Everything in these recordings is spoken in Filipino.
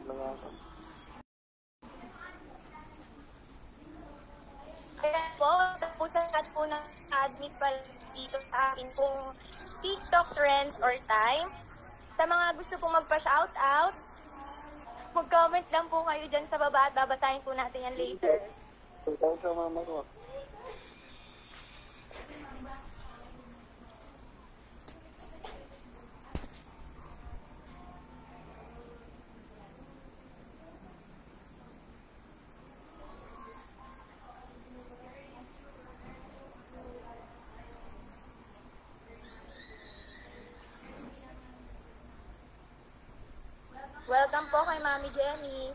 Kaya po, tapusan at po ng admit pala dito sa akin pong TikTok trends or time. Sa mga gusto pong magpa-shoutout, mag-comment lang po kayo dyan sa baba at babasahin po natin yan later. Sa mama ko. Welcome po kay Mami Jenny.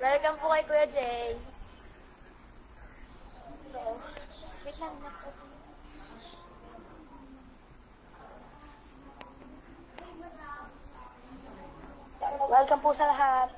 Welcome po kay Kuya Jay. So, wait lang na po. Welcome po sa lahat.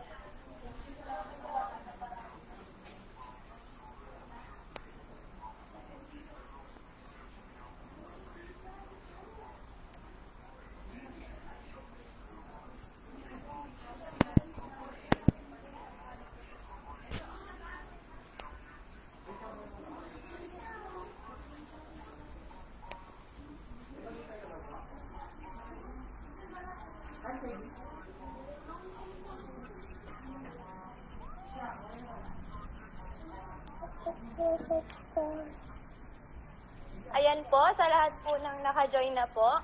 Ayan po, sa lahat po ng naka-join na po.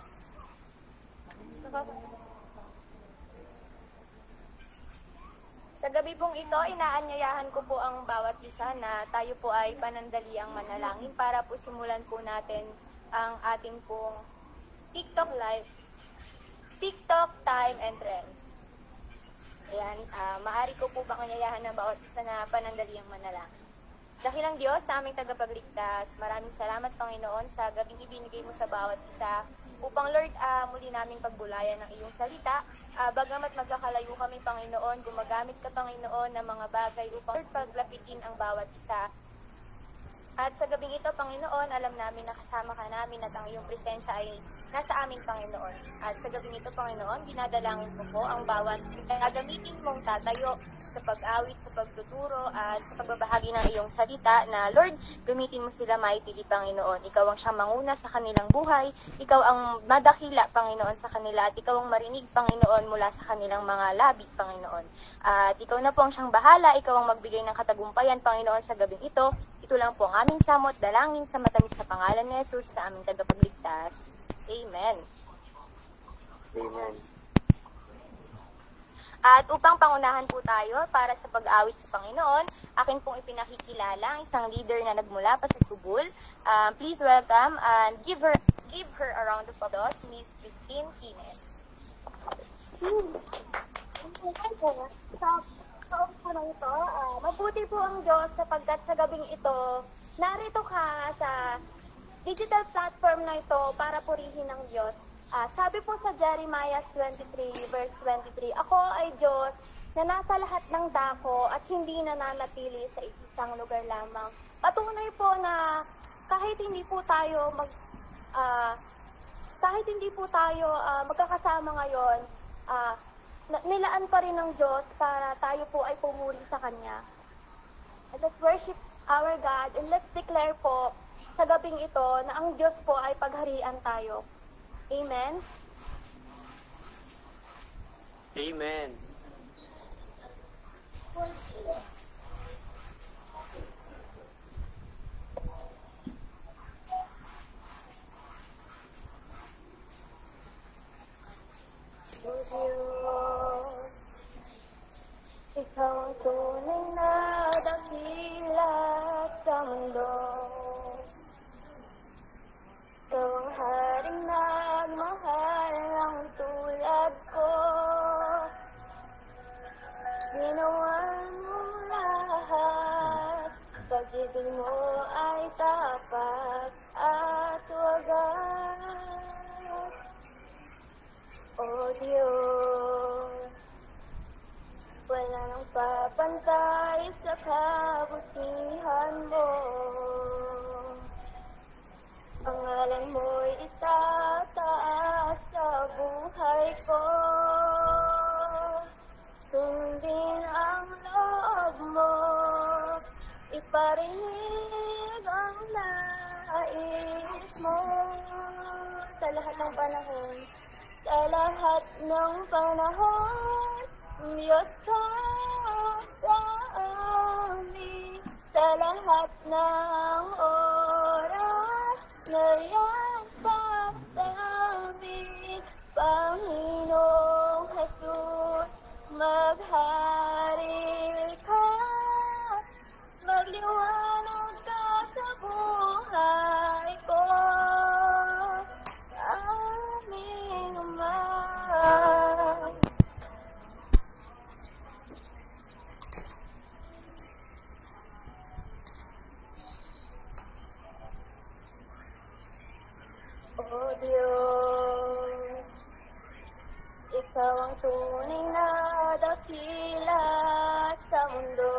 Sa gabi pong ito, inaanyayahan ko po ang bawat isa na tayo po ay panandaliang manalangin para po simulan po natin ang ating pong TikTok live, TikTok time and trends. Ayan, maaari ko po bang anyayahan ng bawat isa na panandaliang manalangin. Dakilang Diyos na aming tagapagligtas, maraming salamat Panginoon sa gabing ibinigay mo sa bawat isa upang Lord, muli naming pagbulayan ng iyong salita. Bagamat magkakalayo kami Panginoon, gumagamit ka Panginoon ng mga bagay upang Lord, paglapitin ang bawat isa. At sa gabing ito Panginoon, alam namin na kasama ka namin at ang iyong presensya ay nasa amin Panginoon. At sa gabing ito Panginoon, dinadalangin ko po ang bawat gagamitin mong tatayo sa pag-awit, sa pagtuturo, at sa pagbabahagi ng iyong salita na, Lord, gamitin mo sila maitili, Panginoon. Ikaw ang siyang manguna sa kanilang buhay, ikaw ang madakila, Panginoon, sa kanila, at ikaw ang marinig, Panginoon, mula sa kanilang mga labi, Panginoon. At ikaw na po ang siyang bahala, ikaw ang magbigay ng katagumpayan, Panginoon, sa gabing ito. Ito lang po ang aming samot, dalangin sa matamis na pangalan ni Jesus na aming tagapagligtas. Amen. Amen. At upang pangunahan po tayo para sa pag-awit sa Panginoon, akin pong ipinakikilala ang isang leader na nagmula pa sa Subul. Please welcome and give her a round of applause, Miss Christine Kines. Mabuti po ang Diyos sapagkat sa gabing ito, narito ka sa digital platform na ito para purihin ng Diyos. Sabi po sa Jeremiah 23 verse 23, ako ay Diyos na nasa lahat ng dako at hindi nananatili sa isang lugar lamang. Patunay po na kahit hindi po tayo magkakasama ngayon, nilaan pa rin ng Diyos para tayo po ay pumuri sa Kanya. Let's worship our God and let's declare po sa gabing ito na ang Diyos po ay pagharian tayo. Amen. Amen. Ikaw ang tunay na dakila sa mundo. Ikaw ang haring nagmahal ng tulad ko. Ginawa mo Iparinig ang nais mo sa lahat ng panahon. Sa lahat ng panahon, Diyos ka sa amin. Sa lahat ng oras, nariyan pa sa amin. Panginoong Jesus, maghari ka. Magliwanag ka sa buhay ko. Aming Ama. O Diyos, Ikaw ang tunay na dakila sa mundo.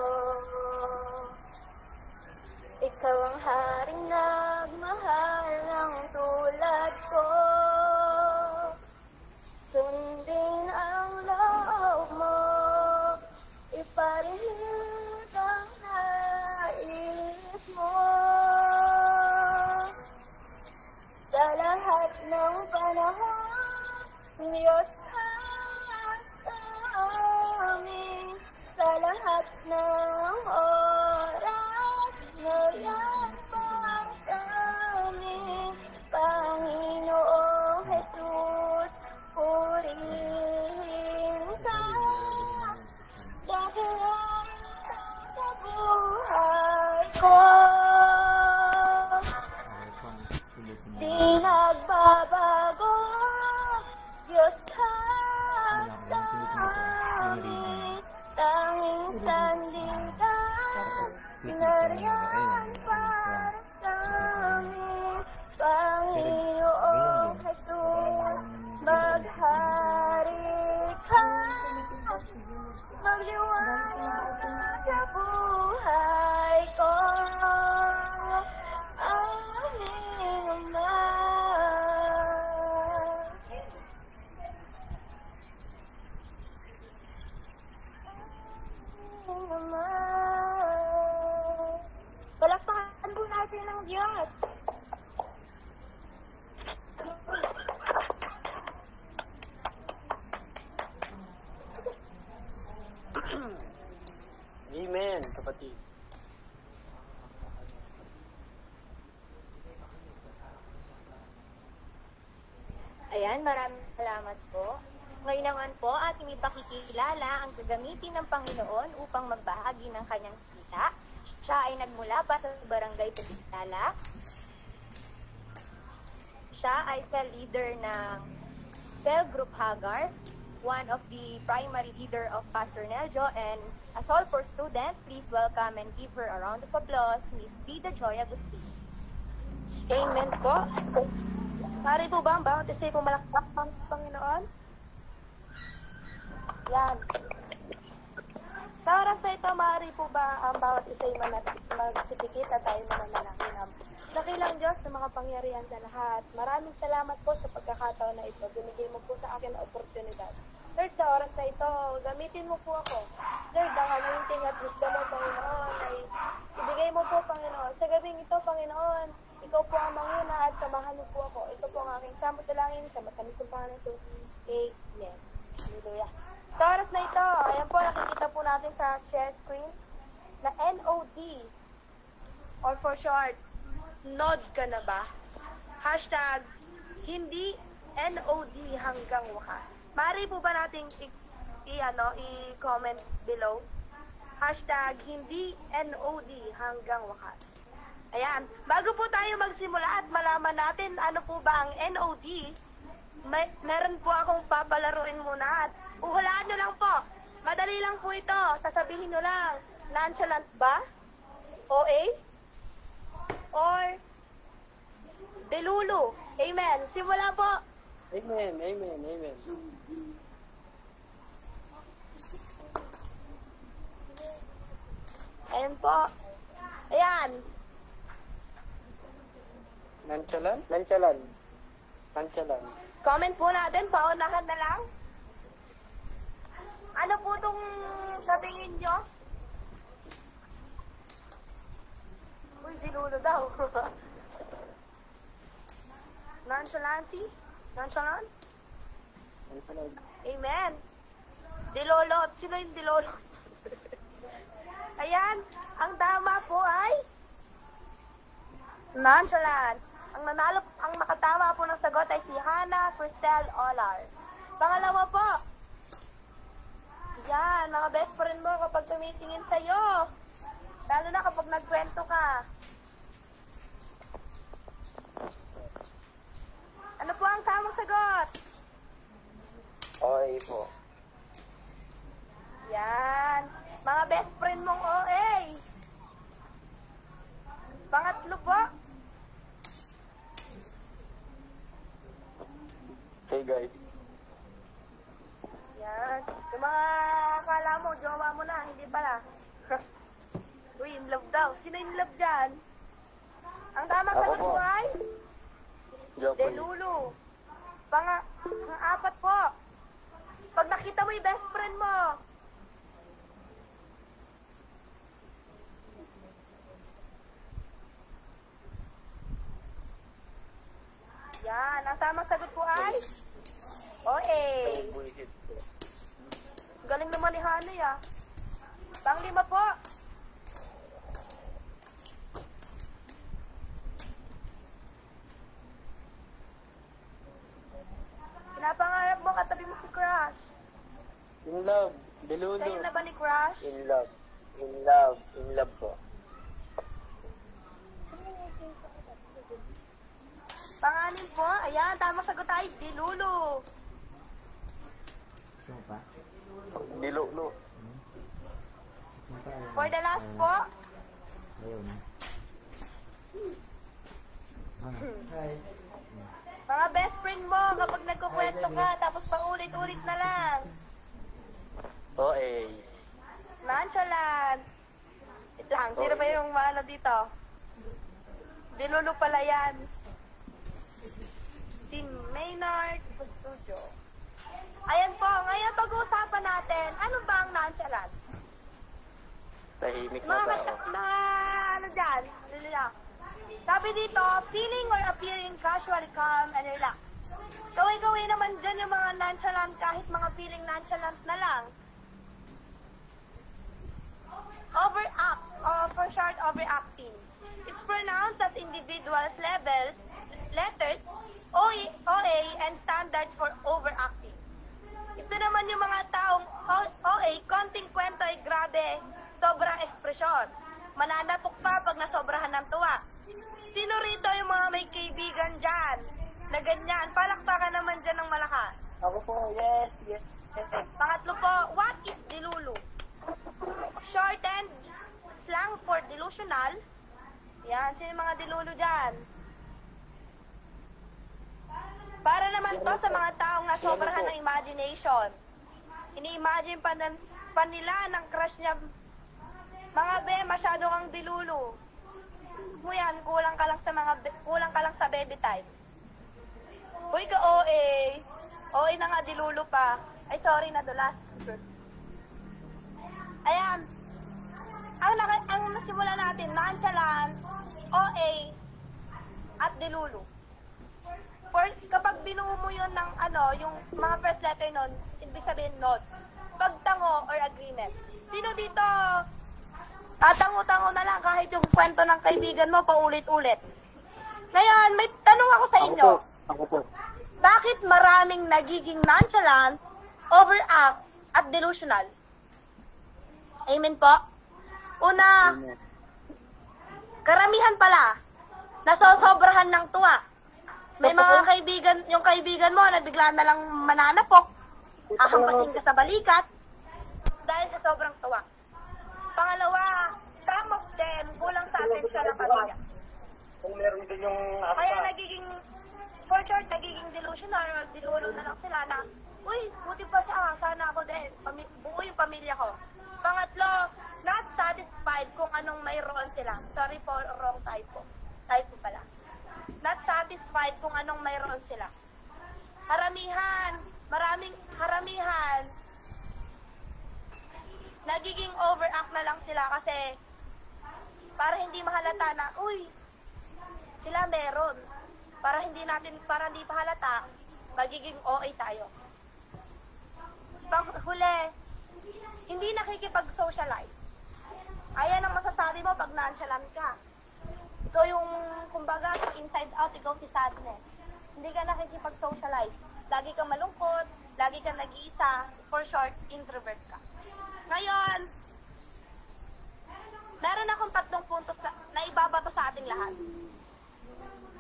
Ikaw ang haring nagmahal ng tulad ko. Sundin ang loob mo, iparinig ang nais mo. Sa lahat ng panahon, Diyos ka sa amin. Sa lahat ng oras, ngayon para sa amin. Panginoong Jesus, purihin ka. Dakilain ka sa buhay ko. Di nagbabago, Diyos ka sa amin. Tanging sandigan, nariyan para sa amin. Panginoong Jesus, maghari ka. Magliwanag ka sa buhay ko. Aming Ama. Aming Ama. Palakpakan po natin ang Diyos. Amen, kapatid. Ayan, maraming salamat po. Ngayon naman po, ating ipakikilala ang gagamitin ng Panginoon upang magbahagi ng kanyang salita. Siya ay nagmula pa sa Barangay Tagitala. Siya ay cell leader ng Cell Group Hagar, one of the primary leader of Pastor Neljo, and a Solfor student. Please welcome and give her a round of applause, Miss Vida Joy Agustin. Amen po. Pari po ba ang bawat isa ay pumalakpak ng Panginoon? Yan. Sa oras na ito, maaari po ba ang bawat isa ay magsipikit at tayo mananalangin? Dakilang Diyos na makapangyarihan sa lahat. Maraming salamat po sa pagkakataon na ito. Binigay mo po sa akin ang oportunidad. Lord, sa oras na ito, gamitin mo po ako. Lord, ang anointing at wisdom mo, Panginoon, ay ibigay mo po, Panginoon. Sa gabing ito, Panginoon, ikaw po ang manguna at samahan mo po ako. Ito po ang aking samot dalangin sa matamis ng Panginoon Jesus. Amen. Hallelujah. Sa oras na ito, ayan po, nakikita po natin sa share screen na NOD, or for short, Nod ka na ba? Hashtag, hindi NOD hanggang wakas. Maaari po ba nating i-comment below? Hashtag, hindi NOD hanggang wakas. Ayan. Bago po tayo magsimula at malaman natin ano po ba ang NOD, meron po akong papalaruin muna at uhulaan nyo lang po. Madali lang po ito. Sasabihin nyo lang, nonchalant ba? OA? Or delulu? Amen. Simula po. Amen, amen, amen. Ayan po. Ayan. Nonchalant? Nonchalant. Nonchalant. Comment po natin, paunahan na lang. Ano po itong sa tingin nyo? daw. Nonchalancy? Nonchalant? Amen. Dilolot. Sino yung dilolot? Ayan. Ang tama po ay nonchalant. Ang makatama po ng sagot ay si Hannah Cristel Olar. Pangalawa po. Yan, mga best friend mo kapag tumitingin sa'yo. Lalo na kapag nagkwento ka. Ano po ang tamang sagot? Okay po. Yan. Mga best friend mong OA. Pangatlo po. Hey guys. Yan. Yung mga akala mo, jowa mo na, hindi pala. Uy, in love daw. Sino in love dyan? Ang tamang Ako sagot po. po ay Joke. Delulu. Pang-apat po. Pag nakita mo yung best friend mo, yan. Ang tamang sagot po ay OA. Bullshit po. Galing naman ni Hanay ah. Panglima po. Pinapangarap mo katabi mo si Crush. In love. Delulu. Sa'yo na ba ni Crush? In love. In love. In love po. Panganin po. Ayan, tamang sagot ay Dilulu. Gusto mo pa? Dilulu. Gusto mo pa? For the last po, Ayaw na. Hi. mga best friend mo kapag nagkukwento ka tapos paulit-ulit na lang. Okay. Nonchalant. Ito lang, sino ba yung ano dito? Dilulu pala yan. Si Maynard Custodio. Ayan po, ngayon pag-uusapan natin, ano ba ang nonchalant? Tahimik na Mga, tao. mga ano dyan, relax. Sabi dito, feeling or appearing casually calm and relaxed. Gawin-gawin naman dyan yung mga nonchalant kahit mga feeling nonchalant na lang. Overact, or for short, overacting. It's pronounced as individuals, levels, letters, OA, and standards for overacting. Ito naman yung mga taong OA, konting kwento ay grabe, sobrang ekspresyon. Mananapok pa pag nasobrahan ng tuwa. Sino rito yung mga may kaibigan dyan na ganyan? Palakpakan naman dyan ng malakas. Ako po, yes, yes. Pangatlo po, what is dilulu? Shortened slang for delusional. Yan, sino yung mga dilulu dyan? Para naman to sa mga taong nasobrahan ng imagination. Ini-imagine pa nila ng crush niya. Mga be, masyado kang dilulu. Mo yan, kulang ka lang sa baby time. Uy, ka OA. OA na nga, dilulu pa. Ay, sorry, nadulas. Ayan. Ang nasimula natin, nonchalant, OA, at dilulu. Kapag binuo mo yun ng yung mga first letter nun, ibig sabihin not. Pagtango or agreement. Sino dito tatango-tango na lang kahit yung kwento ng kaibigan mo paulit-ulit? Ngayon, may tanong ako sa inyo. Ako po. Bakit maraming nagiging nonchalant, overact, at delusional? Amen po. Una, Amen. karamihan pala, nasosobrahan ng tuwa. May mga kaibigan, yung kaibigan mo na bigla na lang mananapok, ahampasin ka sa balikat, dahil sa sobrang tuwa. Pangalawa, some of them, kulang sa atensyon ng pamilya. Kung meron din yung Kaya nagiging, for short, nagiging delusional, or dilulo na lang sila na, uy, buti pa siya, sana ako din, buo yung pamilya ko. Pangatlo, not satisfied kung anong mayroon sila. Sorry for wrong typo. Typo pala. Not satisfied kung anong mayroon sila. Haramihan, nagiging overact na lang sila kasi para hindi mahalata na, uy, sila meron. Para hindi pa halata, magiging OA tayo. Panghuli, hindi nakikipag-socialize. Ayan ang masasabi mo pag nonchalant ka. Ikaw yung, kumbaga, inside out, ikaw si sadness. Hindi ka nakikipag-socialize. Lagi kang malungkot, lagi kang nag-iisa, for short, introvert ka. Ngayon, meron akong 3 puntos na ibabato sa ating lahat.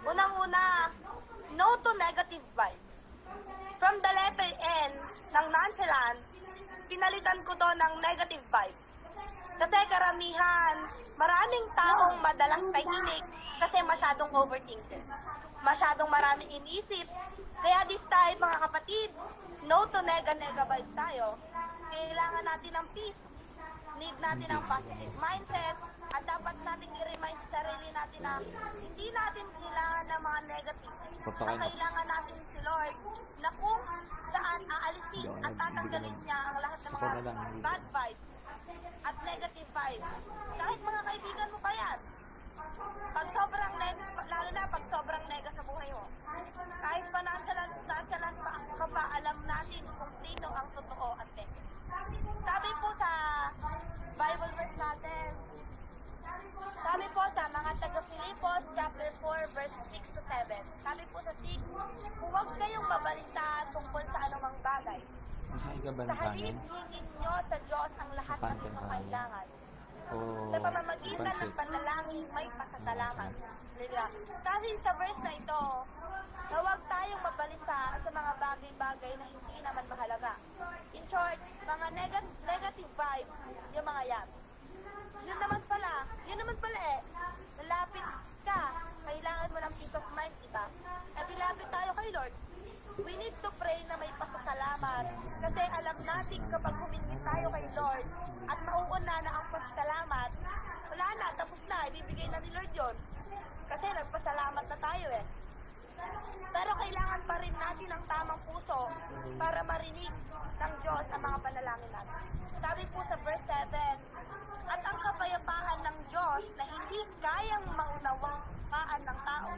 Unang-una, no to negative vibes. From the letter N ng nonchalance, pinalitan ko to ng negative vibes. Kasi karamihan, maraming taong madalas tahimik kasi masyadong overthinker. Masyadong maraming inisip. Kaya this time, mga kapatid, no to nega vibes tayo. Kailangan natin ng peace. Need natin ng positive mindset. At dapat natin i-remind sa sarili natin na hindi natin kailangan ng mga negative. Ang kailangan natin si Lord na kung saan aalisin at tatanggalin niya ang lahat ng mga bad vibes at negative vibes. Kahit mga kaibigan mo pa yan. Pag sobrang lalo na pag sobrang nega sa buhay mo. Kahit pa nonchalant pa pa, alam natin kung sino ang totoo at fake. Sabi po sa Bible verse natin, sabi po sa mga taga-Filipos, chapter 4, verse 6 to 7. Sabi po sa 6, huwag kayong mabalita tungkol sa anumang bagay. Sa halip, hingin nyo sa Diyos ang lahat ng inyong kailangan. Sa pamamagitan ng panalangin, may pasasalamat. Kasi sa verse na ito, na huwag tayong mabalisa sa mga bagay-bagay na hindi naman mahalaga. In short, mga negative vibes, yung mga yan. Yun naman pala lalapit ka, kailangan mo ng peace of mind, diba? At ilapit tayo kay Lord. We need to pray na may pasasalamat kasi alam natin kapag humingi tayo kay Lord at mauuna na ang pasasalamat, wala na, tapos na, ibibigay na ni Lord yun. Kasi nagpasalamat na tayo eh. Pero kailangan pa rin natin ang tamang puso para marinig ng Diyos ang mga panalangin natin. Sabi po sa verse 7, at ang kapayapaan ng Diyos na hindi kayang maunawaan ng tao,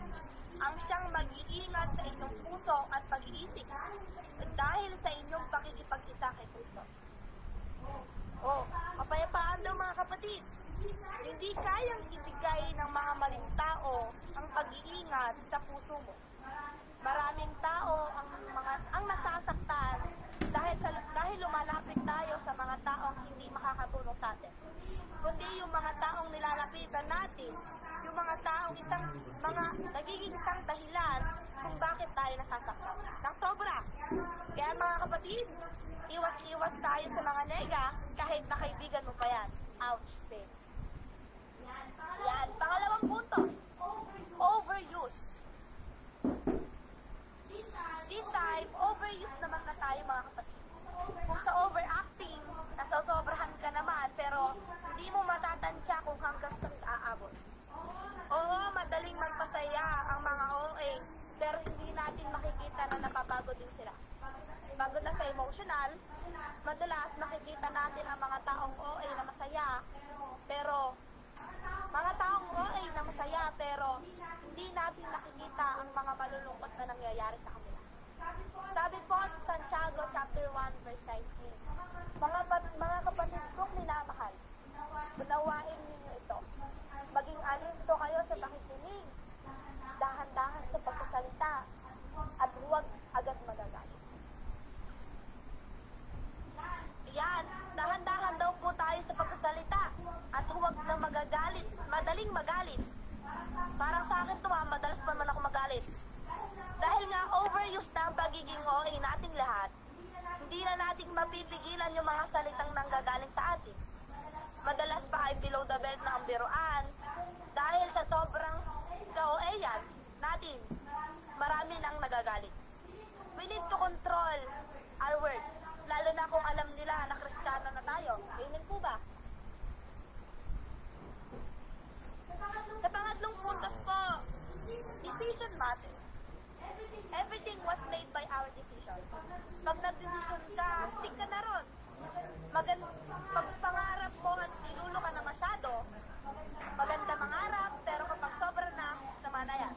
ang siyang mag-iingat sa inyong puso at pag-iisip dahil sa inyong pakikipag-isa kay Kristo. Kapayapaan daw mga kapatid. Hindi kayang ibigay ng mga maling tao ang pag-iingat sa puso mo. Maraming tao ang nasasaktan dahil lumalapit tayo sa mga taong hindi makakatulong sa atin. Kundi yung mga taong nilalapitan natin, yung mga taong nagiging isang dahilan kung bakit tayo nasasaktan. Nang sobra. Kaya mga kapatid, iwas-iwas tayo sa mga nega kahit na kaibigan mo pa yan. Ouch, babe. Yan. Pangalawang punto. Overuse. This time, overuse naman na tayo mga kapatid. Kung sa overacting, nasosobrahan ka naman, pero hindi mo matatansya kung hanggang saan aabot. Oo, madaling magpasaya ang mga OA, pero hindi natin makikita na napapagod din sila. Pagod na sa emotional, madalas makikita natin ang mga taong OA na masaya, pero hindi natin nakikita ang mga malulungkot na nangyayari sa kanila. Sabi po sa Santiago chapter 1 verse 19, mga kapatid kong minamahal, unawain ninyo ito. Maging alinto kayo sa pakikinig, dahan-dahan sa pagsasalita, at huwag agad magagalit. Yan, dahan-dahan daw po tayo sa pagsasalita, at huwag na magagalit, madaling magalit. Parang sa akin madalas pa naman ako magalit. Dahil nga overuse na ang pagiging OA nating lahat, hindi na nating mapipigilan yung mga salitang nanggagaling sa atin. Madalas pa ay below the belt na ang biruan, dahil sa sobrang ka-OA-yan natin, marami nang nagagalit. We need to control our words, lalo na kung alam nila na Kristiyano na tayo. Amen po ba? Sa pangatlong puntos po, decision matters. Everything was made by our decision. Pag nag-decision ka, stick ka na ron. Pag pangarap mo at nilulo ka na masyado, maganda mangarap, pero kapag sobra na, sama na yan.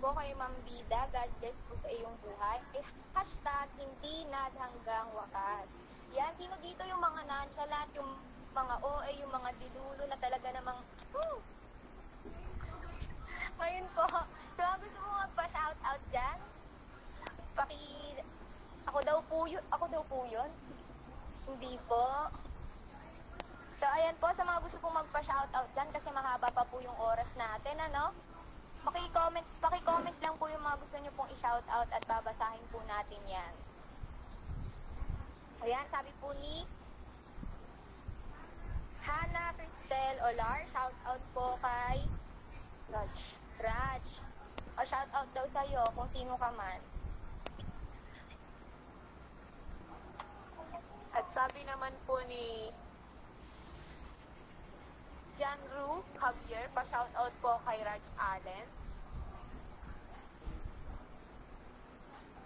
po kay Ma'am Bida. God bless po sa iyong buhay. Hashtag hindi hanggang wakas. Yan, sino dito yung mga nonchalant, yung mga OA, yung mga dilulo na talaga namang, Ngayon po, so gusto mo magpa-shoutout dyan? Ako daw po yun? Hindi po. So, ayan po, sa mga gusto pong magpa-shoutout dyan, kasi mahaba pa po yung oras natin, ano? Paki-comment lang po yung mga gusto nyo pong i-shoutout at babasahin po natin yan. Ayan, sabi po ni Hannah Cristel Olar, shoutout po kay Raj. O shoutout daw sa'yo kung sino ka man. At sabi naman po ni Janru Javier, pa-shoutout po kay Raj Allen.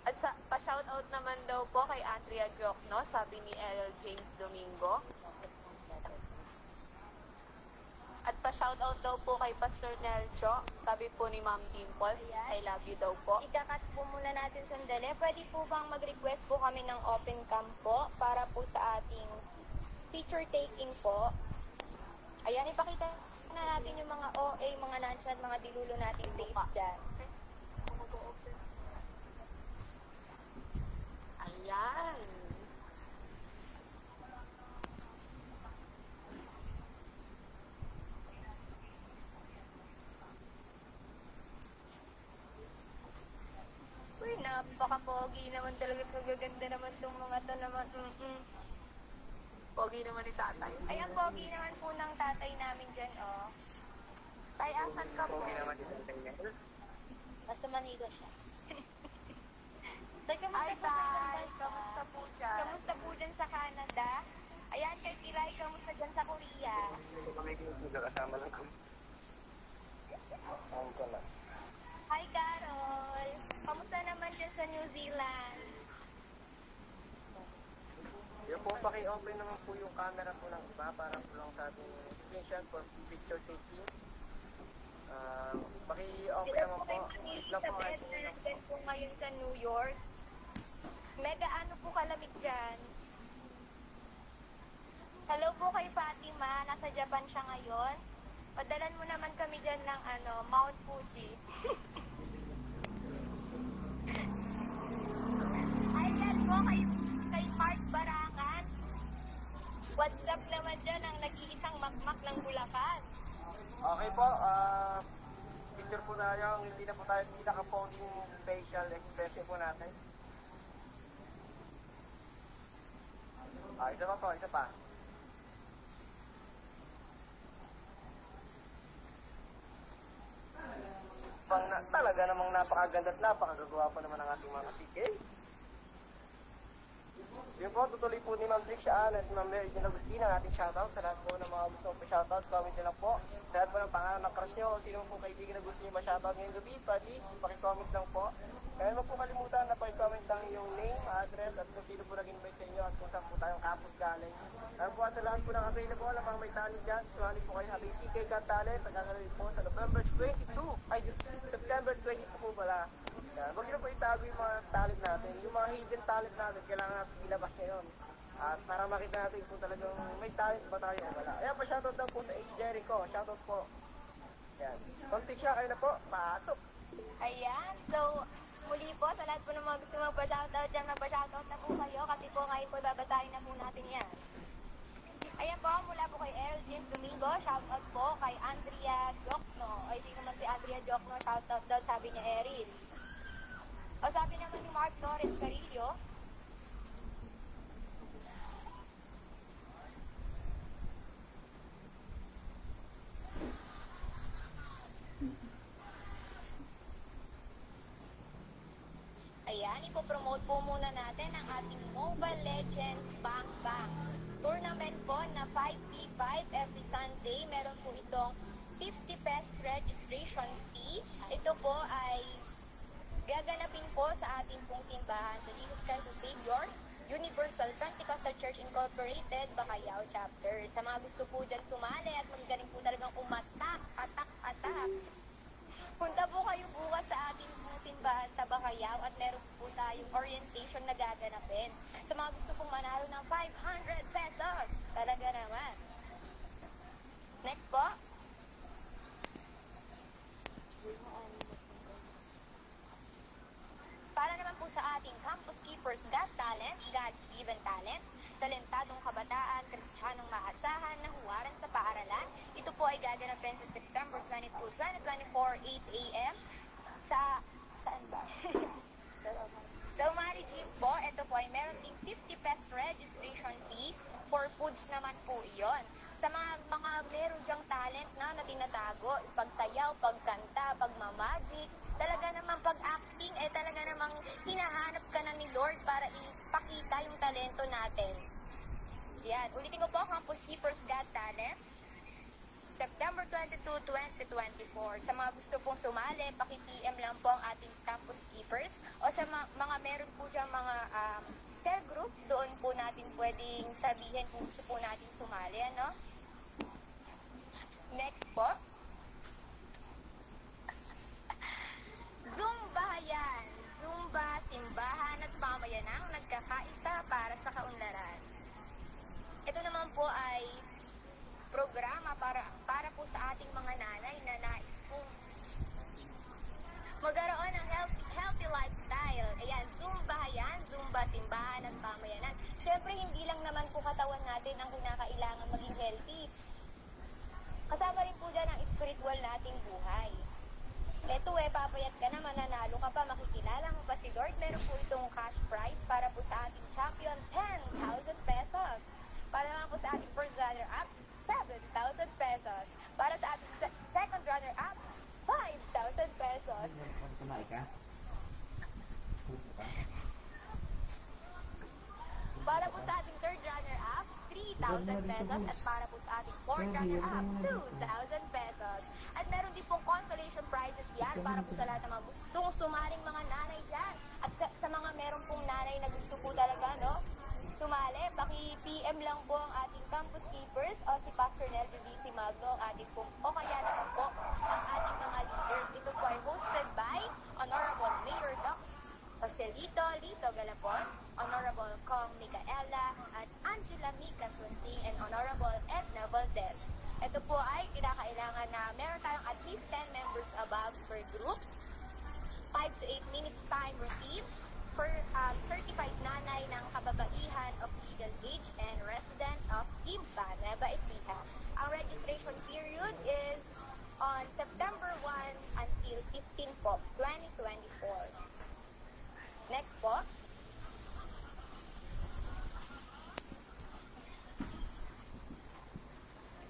At pa-shoutout naman daw po kay Andrea Jokno, sabi ni L. James Domingo. At pa-shoutout daw po kay Pastor Neljo, sabi po ni Ma'am Dimple, I love you daw po. Ikakat po muna natin sandali. Pwede po bang mag-request po kami ng open cam po para po sa ating picture taking po? Ayan, ipakita na natin yung mga OA, mga nonchalant, mga dilulo natin face dyan. Ayan. Uy, napaka-pogi naman talaga. Kagaganda naman itong mga to naman. Pogi naman ni tatay. Ayan, pogi naman po ng tatay namin dyan, oh. Tay, asan ka po? Okay naman yung tayo. Nasa Manila siya. Tay, kamusta Ay, po sa tay. ibang bansa? Kamusta po dyan? Kamusta po dyan sa Canada? Ayan, kay Kiray, kamusta dyan sa Korea? Kami kasama lang kami. Ang ka na. Hi, Carol! Kamusta naman dyan sa New Zealand? Yung po, paki-open naman po yung camera po ng iba para po lang sa ating screenshot for picture taking. Paki-open Sila naman po po. kay Is lang po Elizabeth ating na nandyan po ngayon sa New York. Mega ano po kalamig dyan? Hello po kay Fatima, nasa Japan siya ngayon. Padalan mo naman kami dyan ng Mount Fuji. Ayan po kay Mark Barangan. WhatsApp naman dyan ang nag-iisang makmak ng Bulacan. Okay po, picture po tayo. Hindi na po tayo pinaka-pogi yung facial expression po natin. Isa pa po, isa pa. Talaga namang napakaganda at napakagagawa pa naman ang ating mga kasike. Yun po, tutuloy po ni Ma'am Trixie at Ma'am Mary Jane Agustina ang ating shoutout. Sa lahat po ng mga gusto po shoutout, comment nyo lang po. Sa lahat po ng pangalan ng crush nyo, sino po kaibigan na gusto nyo ma-shoutout ngayong gabi, please, pakicomment lang po. Kaya huwag po kalimutan na pakicomment lang yung name, address, at kung sino po nag-invite sa inyo at kung saan po tayong campus galing. Kaya po sa lahat po ng available, ang mga may talent dyan, sumali po kayo habang CK Got Talent, nagkakaroon po sa November 22, September 22 po pala. Huwag nyo po itago yung mga talent natin. Yung mga hidden talent natin, kailangan natin ilabas ngayon. At para makita natin kung talagang may talent ba tayo o wala. Ayan pa, shoutout lang po sa H. Jericho. Shoutout po. Ayan. Konti siya, kayo na po. Pasok. Ayan, so muli po sa lahat po ng mga gusto magpa-shoutout dyan, magpa-shoutout na po kayo kasi po ngayon po babasahin na po natin yan. Ayan po, mula po kay L. James Domingo, shoutout po kay Andrea Jokno. Ay, sino man si Andrea Jokno, shoutout daw, sabi niya Erin. O sabi naman ni Mark Torres Carillo, ayan, ipopromote po muna natin ang ating Mobile Legends Bang Bang tournament po na 5v5 every Sunday. Meron po itong 50 pesos registration fee. Ito po ay gaganapin po sa ating pong simbahan sa Jesus Christ the Savior Universal Pentecostal Church Incorporated, Bacayao Chapter. Sa mga gusto po dyan sumali at magaling po talagang umatak, atak, Punta po kayo bukas sa ating simbahan sa Bacayao at meron po tayong orientation na gaganapin. Sa mga gusto pong manalo ng 500 pesos, talaga naman. Next po. Para naman po sa ating Campus Keepers Got Talent, God's Given Talent, talentadong kabataan, kristyanong maasahan na huwaran sa paaralan. Ito po ay gaganapin sa September 22, 2024, 8 a.m. Saan ba? Sa Umari Jeep po, ito po ay meron ding 50 pesos registration fee. For foods naman po iyon. Sa mga meron dyang talent na tinatago, pagsayaw, pagkanta, pagmamagic, talaga namang pag-acting, talaga namang hinahanap ka na ni Lord para ipakita yung talento natin. Yan. Ulitin ko po, Campus Keepers Got Talent. September 22, 2024. Sa mga gusto pong sumali, paki-PM lang po ang ating Campus Keepers. O sa mga meron po dyan mga cell groups, doon po natin pwedeng sabihin kung gusto po natin sumali. Ano? Next po. Zumba yan. Zumba, simbahan at pamayanang nagkakaisa para sa kaunlaran. Ito naman po ay programa para po sa ating mga nanay na nais pong magkaroon ng healthy lifestyle. Ayan, Zumba yan, Zumba, simbahan at pamayanan. Siyempre, hindi lang naman po katawan natin ang kinakailangan maging healthy. Kasama rin po dyan ang spiritual nating buhay. Ito papayat ka na, mananalo ka pa, makikilala mo pa si Lord. Meron po itong cash prize para po sa ating champion, 10,000 pesos. Para naman po sa ating first runner-up, 7,000 pesos. Para sa ating second runner-up, 5,000 pesos. Kumain ka? Para po sa ating third runner-up, 3,000 pesos. At para po sa ating fourth runner-up, 2,000 pesos. At meron din pong consolation prizes yan para po sa lahat ng mga gustong sumaling mga nanay dyan. At sa mga meron pong nanay na gusto po talaga, no? Sumali, paki-PM lang po ang ating Campus Keepers o si Pastor Nelby B. Magno, ang ating po, o kaya naman po ang ating mga leaders. Ito po ay hosted by Honorable Mayor Doc Joselito Lito Galapon, Honorable Kong Micaela, at Angela Mica Sunsing, and Honorable Edna Valdez. Ito po ay kinakailangan na meron tayong at least 10 members above per group, 5 to 8 minutes time routine, for certified nanay ng kababaihan of legal age and resident of Gimba, Nueva Ecija. Ang registration period is on September 1 until 15 po, 2024. Next po.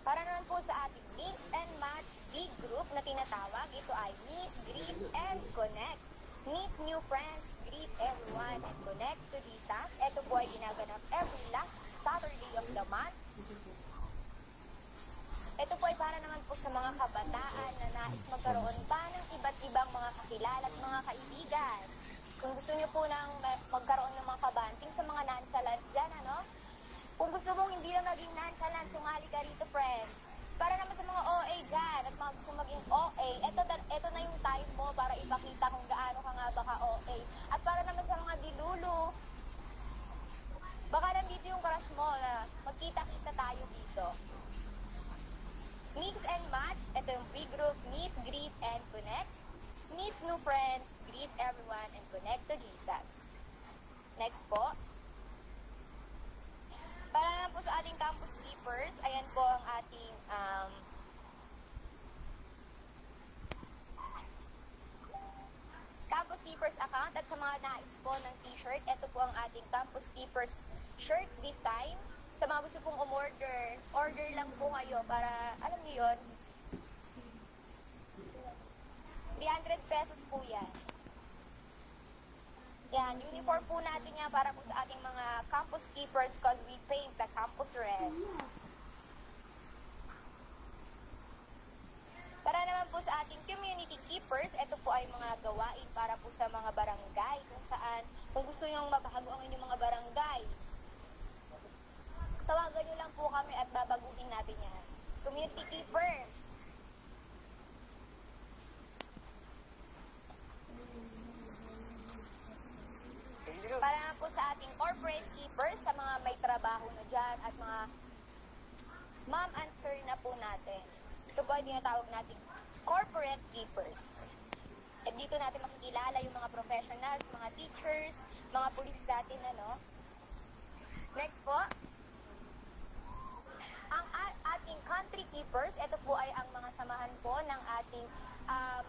Para naman po sa ating mix and match big group na tinatawag, ito ay Meet, Greet, and Connect. Meet new friends, greet everyone, and connect to Jesus. Ito po ay ginaganap every last Saturday of the month. Ito po ay para naman po sa mga kabataan na nais magkaroon pa ng iba't ibang mga kakilala at mga kaibigan. Kung gusto niyo po nang magkaroon ng mga kabanting sa mga nonchalant dyan, ano? Kung gusto mong hindi lang maging nonchalant, sumali ka rito, friend. Para naman sa mga OA dyan at mga gusto maging OA, ito na yung time mo para ipakita kung gaano ka nga ba ka OA. At para naman sa mga dilulu, baka nandito yung crush mo na magkita-kita tayo dito. Mix and match, ito yung free group, meet, greet, and connect. Meet new friends, greet everyone, and connect to Jesus. Next po. Para naman po sa ating Campus Keepers, ayan po ang ating Campus Keepers account. At sa mga nais po ng t-shirt, ito po ang ating Campus Keepers shirt design. Sa mga gusto pong order lang po kayo para, alam niyo yun, 300 pesos po yan. Yan, uniform po natin yan para po sa ating mga Campus Keepers because we paint the campus red. Para naman po sa ating Community Keepers, ito po ay mga gawain para po sa mga barangay kung saan, kung gusto nyo mabago ang inyong mga barangay, tawagan nyo lang po kami at babaguhin natin yan. Community Keepers. trabaho na dyan at mga ma'am and sir na po natin. Ito po ay tinatawag nating corporate keepers. At dito natin makikilala yung mga professionals, mga teachers, mga pulis natin, ano. Next po, ang ating country keepers, ito po ay ang mga samahan po ng ating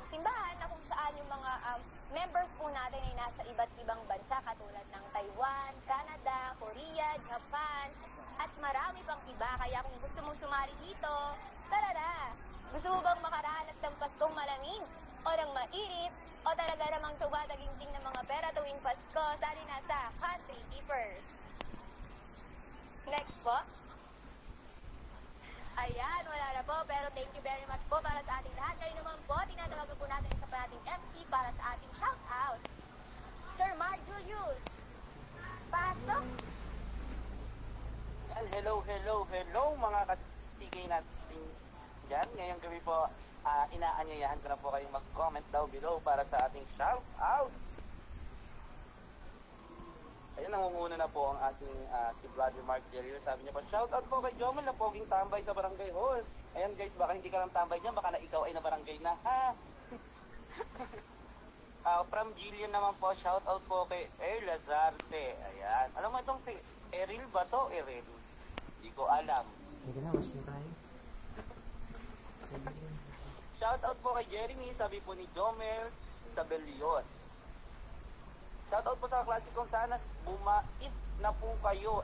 simbahan na kung saan yung mga members po natin ay nasa iba't ibang bansa katulad ng Taiwan, Canada, Korea, Japan, at marami pang iba. Kaya kung gusto mong sumali dito, tara na! Gusto mo bang makaranas ng Paskong malamig? O ng mainit? O talaga namang tumataginting ng mga pera tuwing Pasko? Sali na sa Country Keepers. Next po. Ayan, wala na po. Pero thank you very much po para sa ating lahat. Ngayon naman po, tinatawagan po natin isa pa nating MC para sa ating shoutouts. Sir Mark Julius. Pasok. Hello mga kastigay natin dyan. Ngayong gabi po, inaanyayahan ko na po kayong mag-comment down below para sa ating shoutouts. Ayun, nangunguna na po ang ating si Brother Mark Delio. Sabi niya po, shoutout po kay Jomel na poging tambay sa barangay hall. Ayan guys, baka hindi ka lang tambay dyan, baka na ikaw ay na barangay na, ha? From Jillian naman po, shoutout po kay Air Lazarte. Ayan. Alam mo itong si Eril ba to? Eril? Hindi ko alam. Hindi na, mas na tayo. Shoutout po kay Jeremy, sabi po ni Jomel Sabelion. Shoutout po sa klase kong sana bumait na po kayo.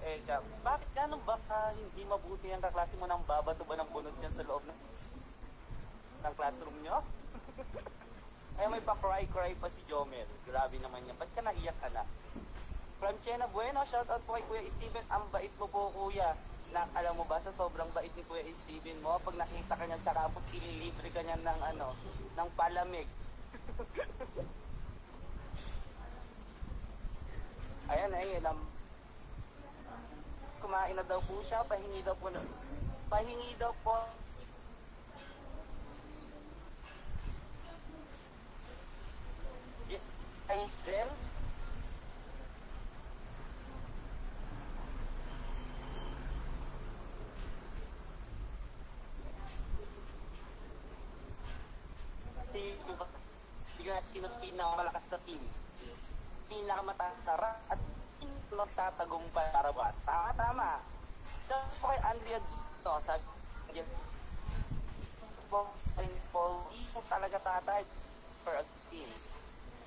Bakit ganun ba hindi mabuti ang kaklase mo nang babato ba ng bunot yan sa loob ng classroom nyo? Ay may pa-cry pa si Jomel. Grabe naman yan. Ba't ka naiyak ka na? From Chena Bueno, shoutout po kay Kuya Steven. Ang bait mo po, Kuya. Alam mo ba, sa sobrang bait ni Kuya Steven mo, pag nakita ka niyan sa campus, ililibre ka niyan ng palamig. Ayan, kumain na daw po siya, pahingi daw po Angel. Sino pinakamalakas sa team? Pinakamatara at pinagtatagumpay para ba? Tama. Siya po kay Andrea dito, sabi po, ito talaga tatay for a team.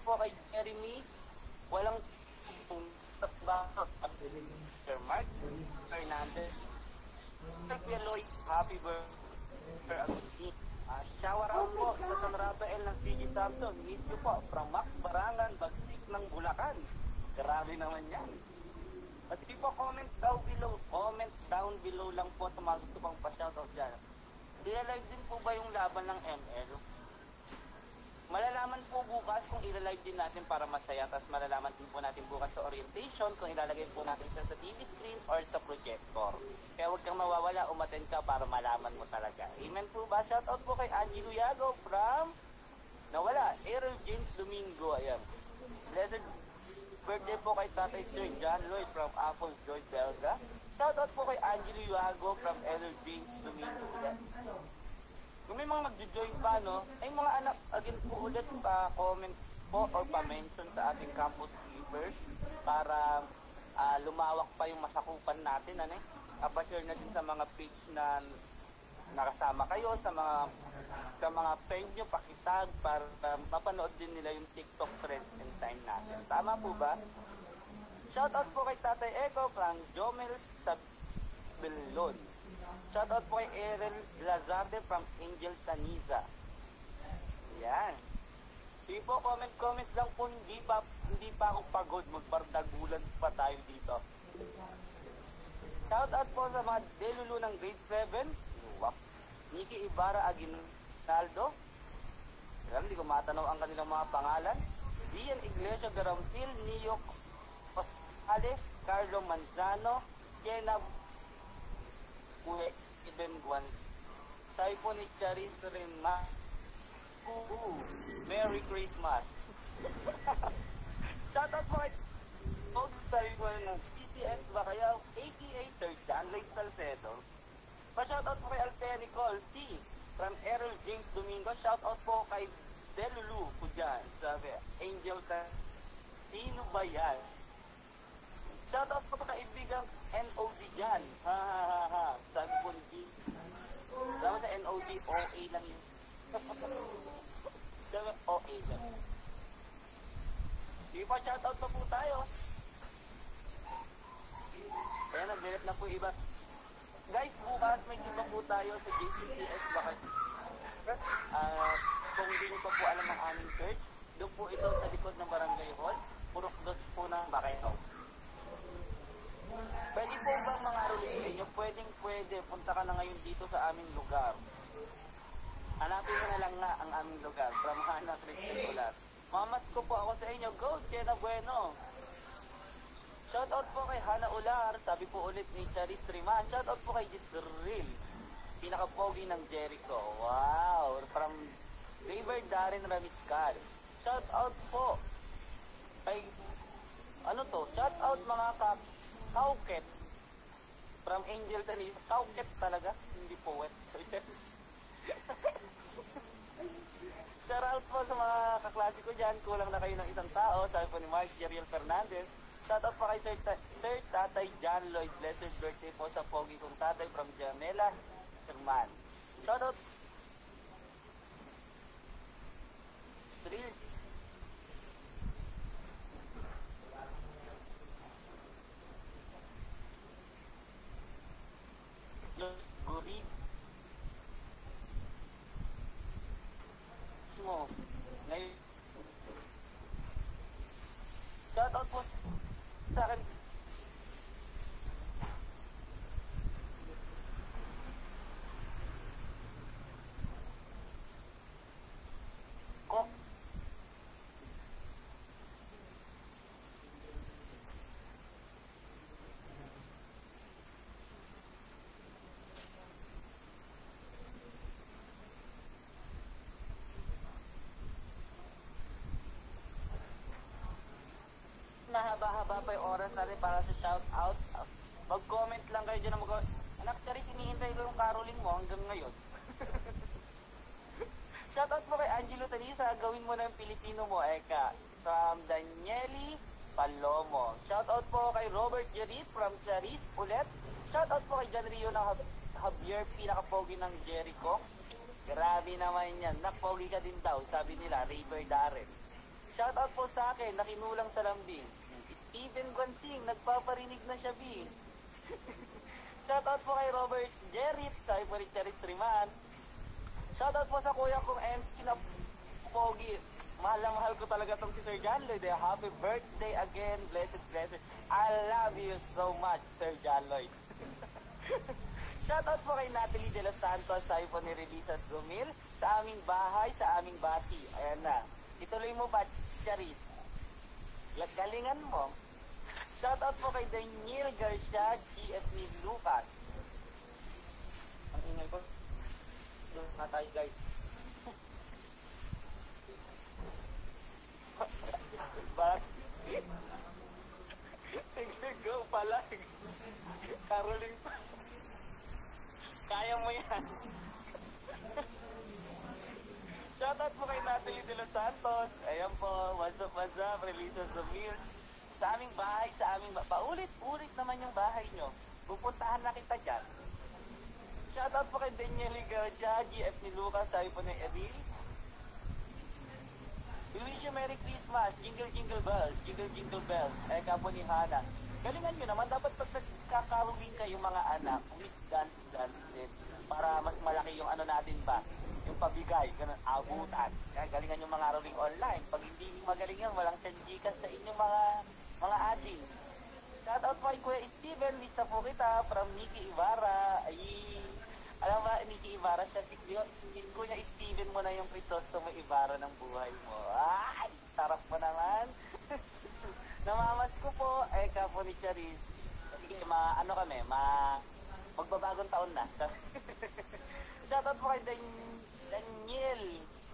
Po kay Jeremy, walang bakit. Sir Mark Fernandez, Sir Kuya Lloyd, happy birthday for a team. Shower out po sa San Rafael ng CG Samson. Meet you po from Mac Barangan, Bagsik ng Bulacan. Grabe naman yan. At di po comment down below lang po sa mga gusto pang pa-shoutout dyan. Ilalive din po ba yung laban ng ML? Malalaman po bukas kung ilalive din natin para masaya, tapos malalaman din po natin bukas sa orientation kung ilalagay po natin siya sa TV screen or sa projector. Kaya huwag kang mawawala, umattend ka para malaman mo talaga. Amen po ba? Shoutout po kay Angie Luyago from Errol James Domingo. Ayan. Blessed birthday po kay Tatay Sir John Lloyd from Apple Joy Belga. Shoutout po kay Angie Luyago from Errol James Domingo. Ayan. Kung may mga magjo-join pa, ay mga anak, again po ulit pa-comment po or pa-mention sa ating campus keepers para lumawak pa yung masakupan natin. Pa-share na din sa mga page na nakasama kayo, sa mga friend nyo, pakitag para mapanood din nila yung TikTok trends and time natin. Tama po ba? Shoutout po kay Tatay Eko from Jomel Sabelon. Shoutout po kay Erel Lazarte from Angel Saniza. Yan. Sige po, comment lang po. Hindi pa ako pagod. Magbardagulan pa tayo dito. Shoutout po sa mga delulu ng grade 7. Nikki Ibarra Aguinaldo. Hindi ko matanaw ang kanilang mga pangalan. Dian Iglesia Garamfil, Nio Alex, Carlo Manzano, Jenna Kuya Steven Guan. Sabi po ni Charis Rema, Merry Christmas. Shoutout po kay sabi po ng CCS Bacayao, aka ba yan? Shoutout po sa kaibigang NOD dyan. Ha ha ha ha. Sabi po ni G. Sabi sa NOD, OA lang yun. Sabi, OA lang. Sige pa, shoutout pa po tayo. Kaya nag-delete na po yung iba. Guys, bukas may iba po tayo sa JCCS. Bakit? Kung hindi nyo pa po alam ang aming church, doon po ito sa likod ng Barangay Hall. Purok dos po ng Bakayaw. Pwede po bang mga rolling nyo? Pwede. Punta ka na ngayon dito sa aming lugar. Hanapin mo na lang nga ang aming lugar. From Hana Rectangular. Mamas ko po ako sa inyo. Go, Chena Bueno. Shoutout po kay Hana Ular. Sabi po ulit ni Charis Riman. Shoutout po kay Jisril. Pinaka-pogi ng Jericho. Wow. From River Darren Ramiscal. Shoutout po kay shoutout mga kauket. From Angel Tanis. Kauket talaga. Hindi po wet. Shoutout po sa mga kaklase ko dyan. Kulang na kayo ng isang tao. Sabi po ni Mark Jeriel Fernandez. Shoutout po kay Sir Tatay John Lloyd. Blessed birthday po sa pogi kong tatay from Jamela Sherman. Shoutout Thrill. Guri mo ngayon. Shoutout po sa akin. Kok. Mahaba-haba pa yung oras natin para sa shout-out. Mag-comment lang kayo dyan na anak, Charis, iniintay ko yung caroling mo hanggang ngayon. Shoutout po kay Angelo Tanisa. Gawin mo ng Pilipino mo, Eka. From Danieli Palomo. Shoutout po kay Robert Jerit from Charis ulit. Shoutout po kay John Rio ng Javier, pinaka-pogi ng Jericho. Grabe naman yan. Napogi ka din daw, sabi nila, River Darren. Shoutout po sa akin, nakinulang sa lambing. Steven Gonzing, nagpaparinig na siya, B. Shoutout po kay Robert Jerit, sabi po ni Charis Riman. Shoutout po sa kuya kong MC na pogi. Mahal na mahal ko talaga tong si Sir John Lloyd. Happy birthday again, blessed. I love you so much, Sir John Lloyd. Shoutout po kay Natalie De Los Santos, sabi po ni Relisa Zumil, sa aming bahay, sa aming bati. Ayan na. Ituloy mo ba, Charis? Galingan mo. Shoutout po kay Daniel Garcia, GF ni Lucas. Ang ingay ko. Doon na tayo, guys. Bakit? Sige, go pala. Caroling pa. Kaya mo yan. Shoutout po kay Natalie De Los Santos. Ayan po, what's up, Releases of Meals. Sa aming bahay, paulit-ulit naman yung bahay nyo. Pupuntahan na kita dyan. Shoutout po kay Daniel Garcia, GF ni Lucas, sabi po ni Eril. We wish you Merry Christmas, jingle bells, jingle bells. Eka po ni Hana. Galingan nyo naman, dapat pag nagkakaroling kayo mga anak, dance din. Para mas malaki yung ano natin ba, yung pabigay, ganun, abutan. Kaya galingan yung mga rolling online. Pag hindi magaling yan, walang sendikas sa inyong mga ading. Shoutout po kay Kuya Steven, lista po kita from Nikki Ibarra. Ay, alam ba, Nikki Ibarra siya, Kuya Steven mo na yung Crisostomo Ibarra ng buhay mo. Ay, sarap mo naman. Namamas ko po, Eka po ni Charis. Sige, magbabagong taon na. Shoutout po kay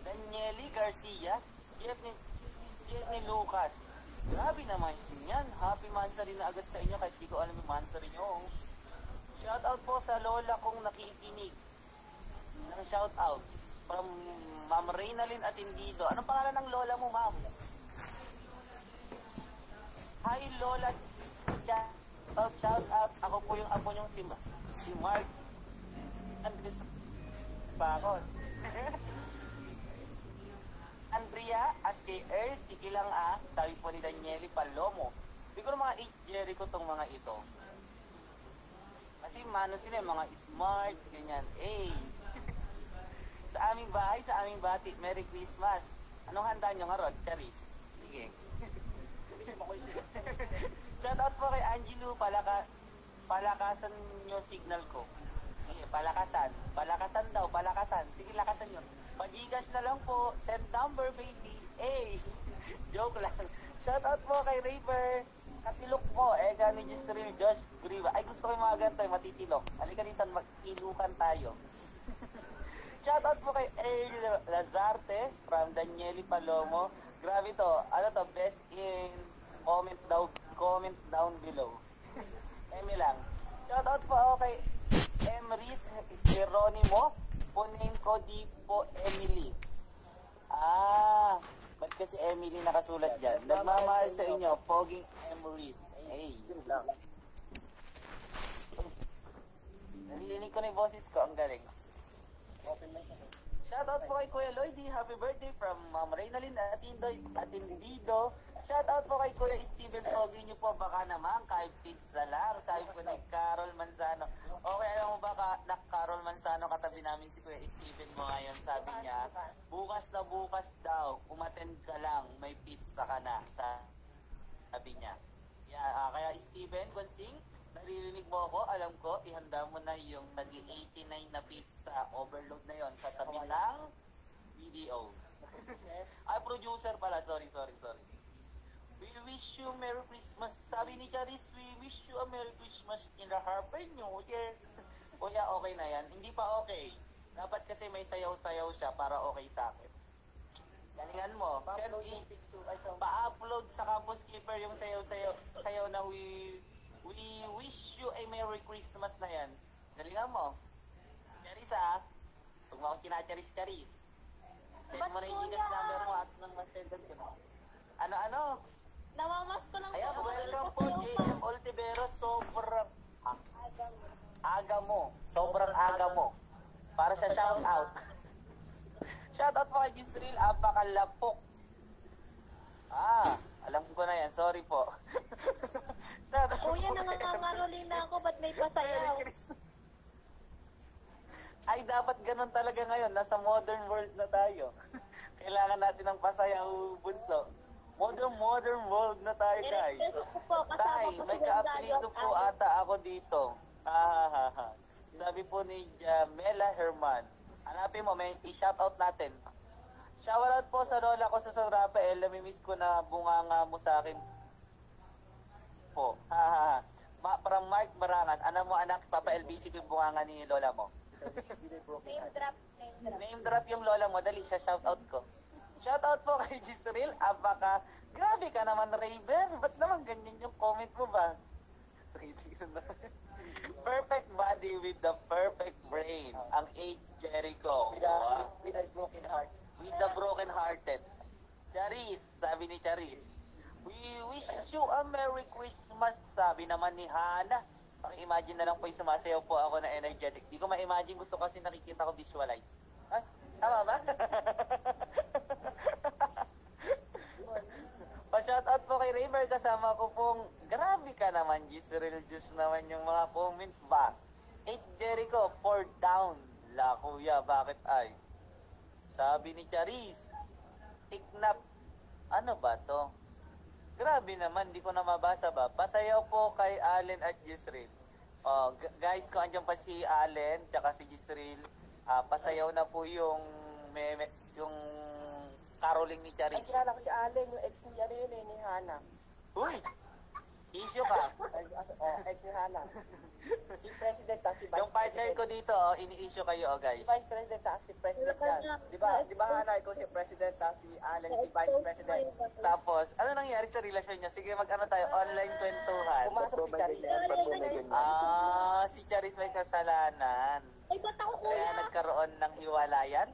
Danieli Garcia, GF ni Lucas. Grabe naman yan. Happy Mansari na agad sa inyo kahit di ko alam yung Mansari nyo. Shoutout po sa lola kong nakikinig. Shoutout from Ma'am Reynalyn Atendido. Anong pangalan ng lola mo, ma'am? Hi Lola. Shout out. Ako po yung apo niyong si Mark. Andres Bakot. Andrea at kay Ers, sige lang sabi po ni Danieli Palomo. Siguro mga 8 Jericho tong mga ito. Kasi mano sila, mga smart, ganyan. Sa aming bahay, sa aming bati, Merry Christmas. Anong handa nyo nga, Rod? Charis? Sige. Shoutout po kay Angelo, palakasan nyo signal ko. Sige, palakasan. Palakasan daw, palakasan. Sige, lakasan nyo. Magigas na lang po. Send number, baby. Joke lang. Shoutout po kay Raver. Katilok po. Gani Gisril, Josh Griva. Ay, gusto ko yung mga ganito, matitilok. Halika dito, mag-ilukan tayo. Shoutout po kay Earl Lazarte from Danieli Palomo. Grabe to. Ano to? Best in comment down below. Emi lang. Shoutout po ako kay Emrys Geronimo. Punin ko di po Emily. Ba't kasi Emily nakasulat dyan? Nagmamahal sa inyo, Poging Emrys. Yun lang. Narinig ko na yung boses ko, ang galing. Shoutout po kay Kuya Lloyd, happy birthday from Ma'am Reynalyn Atindido. Shoutout po kay Kuya Steven Pogi nyo po, baka naman kahit pizza lang. Sabi po ni Carol Manzano. Okay, alam mo ba na Carol Manzano, katabi namin si Kuya Steven mo ngayon, sabi niya, bukas na bukas daw, umattend ka lang, may pizza ka na, sabi niya. Kaya Steven, Consing, naririnig mo ako, alam ko, ihanda mo na yung nag-89 na pizza overload na yon sa tabi ng video. Ay, producer pala, sorry. We wish you Merry Christmas. Sabi ni Charis, we wish you a Merry Christmas in the Happy New Year. Kuya, okay na yan? Hindi pa okay. Dapat kasi may sayaw-sayaw siya para okay sa akin. Galingan mo. Pa-upload sa Campus Keeper yung sayaw na we wish you a Merry Christmas na yan. Galingan mo. Charis huwag mo akong kinacharis-charis. Send mo na yung Gcash number mo at nang ma-sendan ko na. Ano? Namamas ko ng Ayan, welcome po JM Oltiveros. Sobrang aga mo. Sobrang aga mo. Para sa shoutout. Shoutout po kay Gisril Apakalapok. Alam ko na yan. Sorry po. Kuya, nangangaroling na ako. Ba't may pasayaw? Ay, dapat ganun talaga ngayon. Nasa modern world na tayo. Kailangan natin ng pasayaw, bunso. Modern world na tayo, guys. Tay, may ka-apelido po ata ako dito. Sabi po ni Jamela Herman. Hanapin mo, may i-shoutout natin. Shoutout po sa lola ko sa San Rafael. Namimiss ko na bunganga mo sa akin po. From Mark Barangan. Ano mo anak, Papa LBC ko yung bunganga ni lola mo. Name drop yung lola mo. Dali siya, shoutout ko. Shoutout po kay Gisril Abaka. Grabe ka naman, Raver. Ba't naman ganyan yung comment mo ba? Perfect body with the perfect brain. Ang 8 Jericho. With a broken heart. With the broken hearted. Charis, sabi ni Charis. We wish you a Merry Christmas, sabi naman ni Hana. Paki-imagine na lang po yung sumasayaw po ako na energetic. Di ko ma-imagine, gusto kasi nakikita ko visualize. Tama ba? Pa-shoutout po kay Raver, kasama ko pong, grabe ka naman, Gisril Diyos naman yung mga comment ba? 8 Jericho, 4 down. La kuya, bakit ay? Sabi ni Charis, Tiknap, ano ba to? Grabe naman, di ko na mabasa ba? Pasayaw po kay Allen at Gisril. Guys, kung andyan pa si Allen, tsaka si Gisril, pasayaw na po yung caroling ni Charis. Ay, kilala ko si Allen, yung ex ni ni Hana. Uy! Issue ka. Ex ni Hana. Si President si Vice Yung partner ko dito, ini-issue kayo, guys. Si Vice President si President yan. Di ba Hana, ikaw si President, si Allen, si Vice President. Tapos, ano nangyari sa relasyon niya? Sige, mag-ano tayo, online kwentuhan. Pumasok si Charis. Si Charis may kasalanan. Ay, ba't ako, Kaya kuya? nagkaroon ng hiwalayan?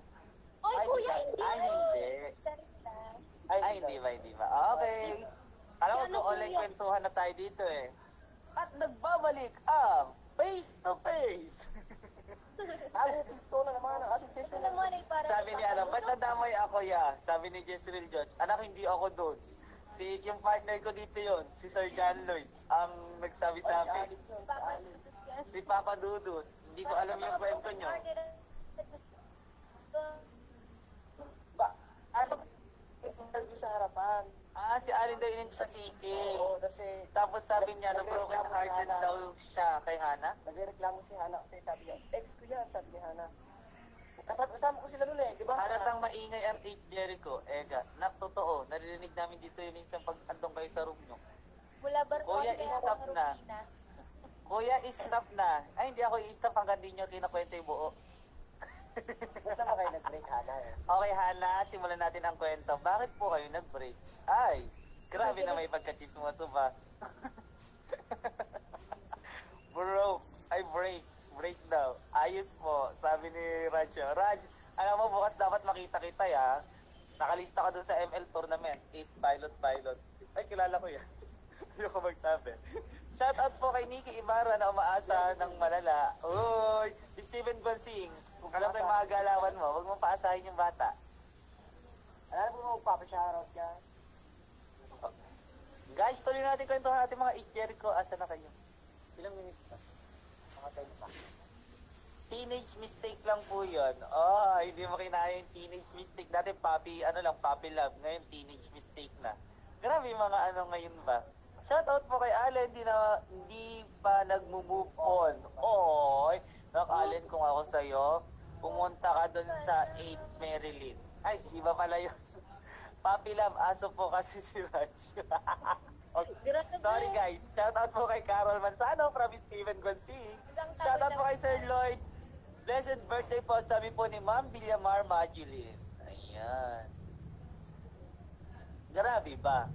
Ay, kuya, hindi. Ay, hindi. Ay, hindi ba? Okay. Alam mo, online kwentuhan na tayo dito eh. At nagbabalik ang face to face. Ang gusto na naman ang ating Ito session. naman ay para Sabi ni ano, ba't nadamay ako ya? Sabi ni Jezreel George, anak hindi ako doon. Yung partner ko dito yon, si Sir John Lloyd, ang nagsabi sa akin. Si Papa Dudut. Hindi ko alam yung kwento nyo. Ba, ano? Interview sa harapan. Si Alin daw yun sa City. Oo, kasi Tapos sabi niya na broken hearted daw siya kay Hana. nagreklamo si Hana kasi sabi niya, ex ko yan, sabi ni Hana. Kasama ko sila nun eh, di ba? Halatang maingay ang 8 Jericho. Totoo, naririnig namin dito yung minsan pag andong kayo sa room nyo. Mula Kuya, Barcones stop na. Kuya, stop na. Ay, hindi ako i-stop hanggang di nyo kinakwento yung buo. Basta ba kayo nag-break, Hana? Okay, Hana, simulan natin ang kwento. Bakit po kayo nag-break? Ay, grabe na may pagkachismoso ba? Bro, ay break. Break daw. Ayos po, sabi ni Raj. Raj, alam mo, bukas dapat makita kita ya. Nakalista ka dun sa ML tournament. 8 pilot. Ay, kilala ko yan. Ayoko magsabi. Shoutout po kay Nikki Ibarra na umaasa ng malala. Uy, Steven Gonzing. Alam ko yung mga galawan mo, huwag mong paasahin yung bata. Alam mo, magpapashoutout ka. Guys, tuloy natin kwentuhan natin mga Jericho. Asa na kayo? Ilang minutes pa? Mga 10 pa. Teenage mistake lang po yun. Hindi mo kinaya yung teenage mistake. Dati puppy love. Ngayon teenage mistake na. Grabe yung mga ano ngayon ba. Shoutout po kay Allen, hindi pa nag-move on. Oy, Allen, kung ako sa'yo, pumunta ka dun sa 8 Maryland. Ay, iba pala yun. Puppy love, aso po kasi si Raj. Okay. Sorry guys, shoutout po kay Carol Manzano from Steven Gonzing. Shoutout po kay Sir Lloyd. Blessed birthday po, sabi po ni Ma'am Villamar Majulin. Ayan. Grabe ba?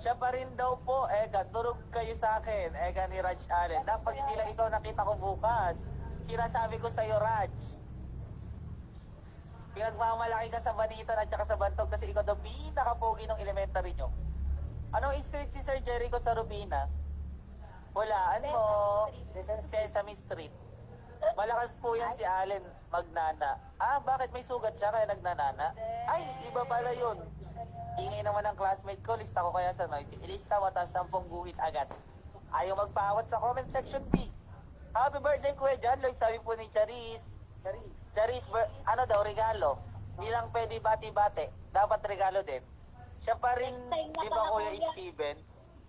Siya pa rin daw po, turog kayo sa akin, ni Raj Allen. Dapat hindi lang ikaw nakita ko bukas. Sinasabi ko sa'yo, Raj. Pinagmamalaki ka sa Banitan at saka sa Bantog kasi ikaw daw pinakapogi ng elementary nyo. Anong street si Sir Jericho sa Rubina? Hulaan mo, Sesame Street. Malakas po yan si Allen magnana. Bakit may sugat siya kaya nagnanana? Ay, iba pala yun. Ingay naman ng classmate ko, lista ko kaya sa noisy. Ilista mo, tapos 10 guhit agad. Ayaw magpawat sa comment section B. Happy birthday, Kuya John Lloyd, sabi po ni Charis. Charis, ano daw, regalo. Hindi lang pwede bati-bate. Dapat regalo din. Siya pa rin, di ba Kuya Steven?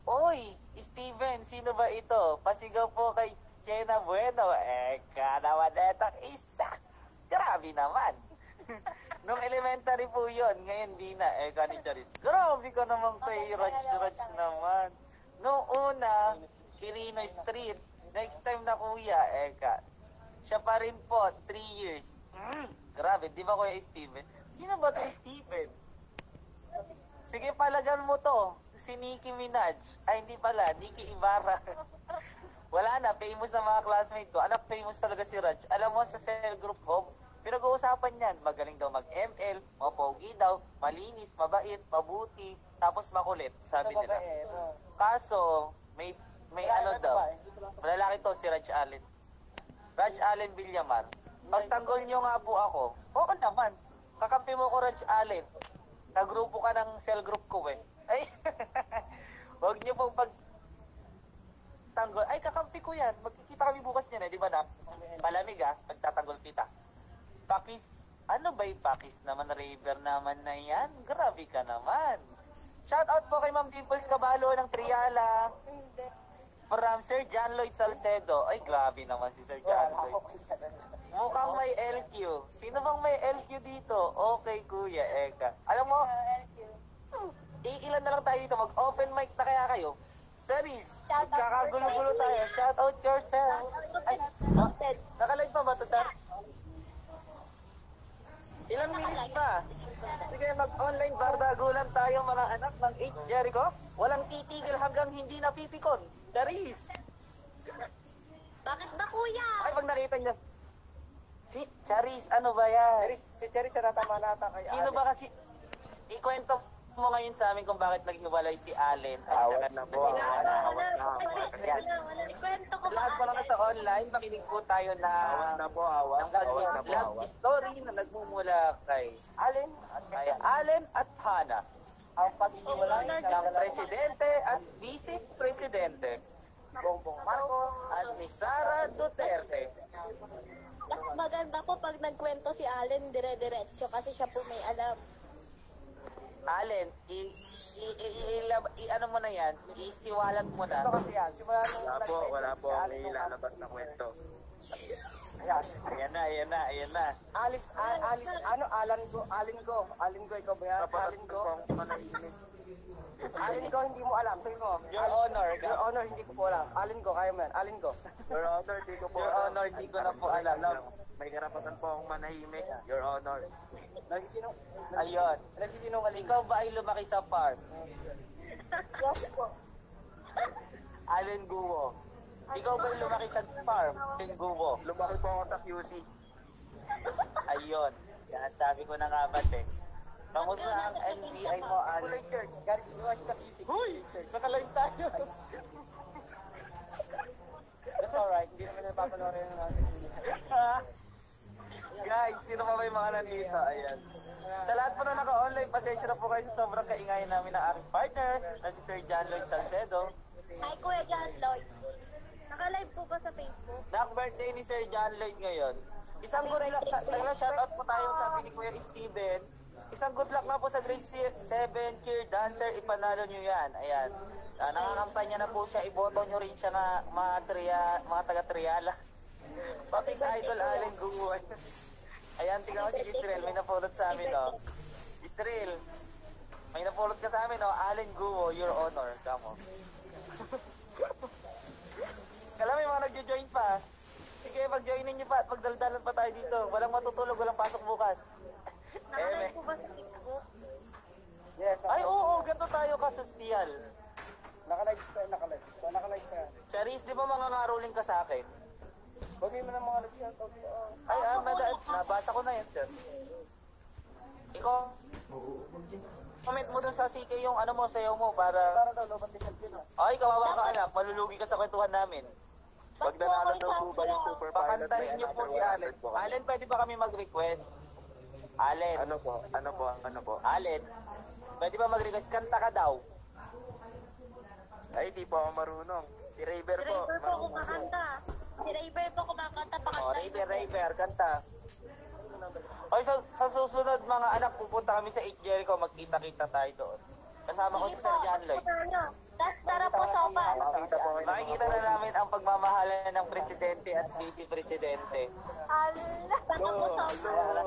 Oy, Steven, sino ba ito? Pasigaw po kay Chena Bueno. Naman etang isa. Grabe naman. Nung elementary po yun, ngayon di na. Ni Charis. Grabe ka naman kay Raj naman. Nung una, Quirino Street. Next time na kuya, siya pa rin po, 3 years. Grabe, di ba Kuya Steven? Sino ba ito Steven? Sige, palagan mo to. Si Nicki Minaj. Ay, hindi pala. Nikki Ibarra. Wala na. Famous na mga classmate ko. Anak, famous talaga si Raj. Alam mo, sa cell group home, pinag-uusapan yan. Magaling daw mag-ML, mapogi daw, malinis, mabait, mabuti, tapos makulit, sabi nila. Kaso, may ano daw. Malalaki to, si Raj Allen. Raj Allen Villamar. Pagtanggol nyo nga po ako, oo naman. Kakampi mo ko, Raj Allen. Nagrupo ka ng cell group ko Ay, huwag nyo pong pagtanggol. Ay, kakampi ko yan. Magkikita kami bukas niyan di ba na? Palamig pagtatanggol kita. Pakis, ano ba yung pakis naman, Raver naman na yan? Grabe ka naman. Shoutout po kay Ma'am Dimples Cabalo ng Triala. From Sir John Lloyd Salcedo. Ay, grabe naman si Sir John Lloyd. Mukhang may LQ. Sino bang may LQ dito? Okay, Kuya Eka. Alam mo, ilan na lang tayo dito. Mag-open mic na kaya kayo. Saris, kakagulo-gulo tayo. Shoutout yourself. Ay, nakalive pa ba ito, Sir? Ilang minutes pa? Sige, mag-online bardagulan tayo mga anak ng 8 Jericho. Walang titigil hanggang hindi napipikon. Charis! Bakit ba, kuya? Ay, pag nakita niyo. Si Charis, ano ba yan? Si Charis na natama nata kay Sino ba kasi? Ikwento mo ngayon sa amin kung bakit naghiwalay si Allen. Awat na po. Kwento ko Lahat po lang sa online, makinig po tayo na Awat love story na nagmumula kay Allen at Hannah. Ang paghiwalay ng presidente at vice-presidente. Bongbong Marcos at ni Sara Duterte. Mas maganda po pag nagkwento si Allen dire-diretso kasi siya po may alam. Allen, ano mo na yan, isiwalat mo na. Ito kasi yan, simula nung Wala po ang ilalabas na kwento. Ayan na. Alin ko, ikaw ba yan? Alin ko, hindi mo alam. Sabi mo, Your Honor, Your Honor, hindi ko po alam. Alin ko, kaya mo yan. Alin ko. Your Honor, di ko po Your Honor, di ko na po alam. May karapatan po akong manahimik, Your Honor. Ayun. Nagsisinungaling. Ikaw ba ay lumaki sa farm? Yes po. Allen Guo. Ikaw ba ay lumaki sa farm? Allen Guo. Lumaki po ako sa QC. Ayun. Yan, sabi ko na nga ba, Kamusta ang NBI mo, Allen? Church, galing watch the music. Huy! Nakalain tayo. That's alright, hindi naman napapanoorin ng natin. Guys, sino pa ba yung mga nandito? Ayan. Sa lahat po na naka-online, pasensya na po kayo sa sobrang kaingayan namin ng aking partner na si Sir John Lloyd Salcedo. Hi, Kuya John Lloyd. Naka-live po ba sa Facebook? Birthday ni Sir John Lloyd ngayon. Isang good luck, shoutout po tayo sabi ni Kuya Steven. Isang good luck na po sa grade 7 cheer dancer, ipanalo nyo yan. Ayan. Nakakampanya na po siya, iboto nyo rin siya na mga taga-triala. Pati ka idol Allen Guo. Ayan, tingnan ko si Israel, may napulot sa amin, no? Israel, may napulot ka sa amin, no? Allen Guo, Your Honor. Kamo. Kala may mga nagjo-join pa. Sige, mag-joinin nyo pa at magdaldalan pa tayo dito. Walang matutulog, walang pasok bukas. Naka-live po ba sa Facebook? Yes, Ay, oo, ganito tayo kasosyal. nakalive ka. Charis, di ba mga ngaruling ka sa akin? Bagay mo ng mga nag-shoutout. Ay, nabasa ko na yan, sir. Ikaw, comment mo dun sa CK yung ano mo, sayaw mo para... Para daw, lobat din siya. Ay, kawawa ka anak, malulugi ka sa kwentuhan namin. Pag nanalo daw po ba yung super pilot, Pakantahin niyo po si Allen. Allen, pwede ba kami mag-request? Allen, Ano po? Allen, pwede ba mag-request? Kanta ka daw. Ay, di po ako marunong. Si Raver Si po. Raver po kumakanta. Si Raver po kumakanta. O, Raver, kanta. Oy, sa susunod mga anak, pupunta kami sa 8 Jericho, magkita-kita tayo doon. Kasama ko si Sir John Lloyd. Tapos tara po sa upan. Makikita na namin ang pagmamahalan ng presidente at vice-presidente. Allah. Tara po sa upan.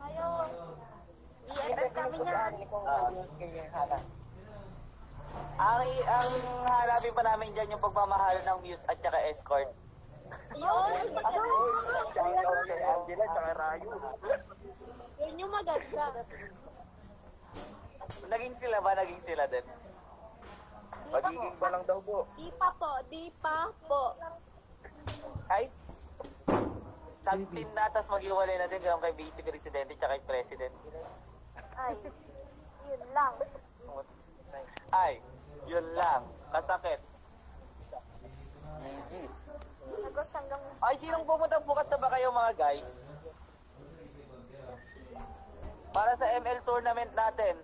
Kayo. BFF kami niyan. Ang hanapin pa namin dyan yung pagmamahalan ng Muse at saka Escort. Yun. Shoutout kay Angela tsaka Rayo. Yun yung maganda. Naging sila din. Magiging pa lang daw po. Di pa po. Ay, sagtin na, tapos maghiwalay na din gano'n kay Vice Presidente tsaka kay President. Ay, yun lang. Ay, yun lang. Kasakit. Nagos hanggang... Ay, sinong pumunta bukas na ba kayo mga guys? Para sa ML tournament natin.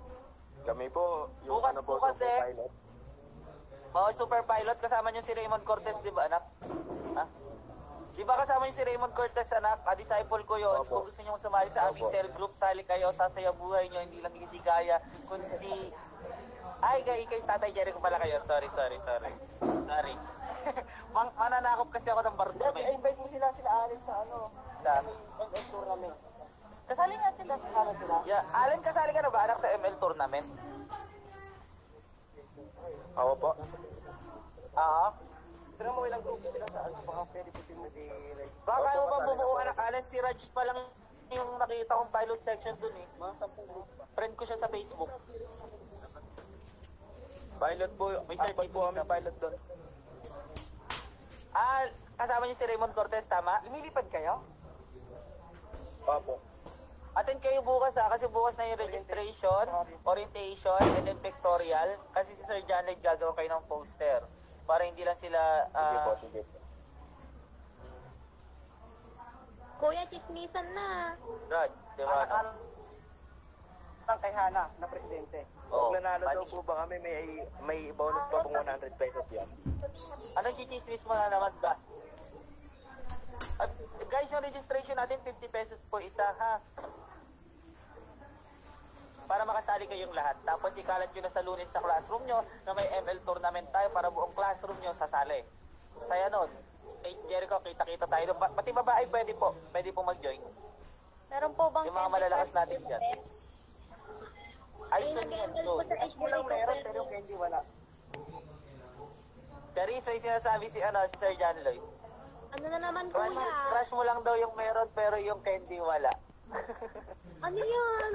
Kami po, yung Bukas, ano po, bukas super eh. pilot. Mga super pilot, kasama nyo si Raymond Cortez, di ba anak? Ha? Di ba kasama nyo si Raymond Cortez anak? Disciple ko yun. Opo. Kung gusto nyo sumali sa aming Opo. cell group, sali kayo, sasaya buhay nyo, hindi lang hindi kaya, kundi... Ay, kay Tatay Jerry ko pala kayo. Sorry. Mananakop kasi ako ng bardo. I-invite mo sila Allen sa ano, Sa... ML tournament. Kasali nga sila. Kasama sila. Yeah. Allen, kasali ka na ba anak sa ML tournament? Ako po. Oo. Tignan mo ilang grupo sila sa ano, baka pwede po sila di-like. Baka kaya mo bang bumuo anak Allen? Si Raj pa lang yung nakita kong pilot section dun eh. Mga 10 group. Friend ko siya sa Facebook. Pilot po. May Apat po kami certificate. pilot doon. Kasama niyo si Raymond Cortez, tama? Lumilipad kayo? Opo. Attend kayo bukas kasi bukas na yung registration, orientation, and then pictorial. Kasi si Sir John Lloyd gagawa kayo ng poster. Para hindi lang sila, Sige po, sige po. Kuya, chismisan na. Rod, di ba? Ang kay Hana na presidente. Oo, Kung nanalo daw money. po ba kami, may bonus pa pong 100 pesos yan. Anong chichismis mo na naman ba? At, guys, yung registration natin, 50 pesos po isa, ha? Para makasali kayong lahat. Tapos ikalat nyo na sa Lunes sa classroom nyo na may ML tournament tayo para buong classroom nyo sasali. Saya nun. Kay Jericho, kita-kita tayo. Pati babae pwede po. Pwede po mag-join. Meron po bang Yung mga malalakas natin dyan. Ay, Ay, soon yan, nag-enroll soon. po sa Cash mo lang meron, pero yung candy wala. Charisse, may sinasabi si Sir John Lloyd. Ano na naman, Crush mo lang daw yung meron pero yung candy wala. Ano yun?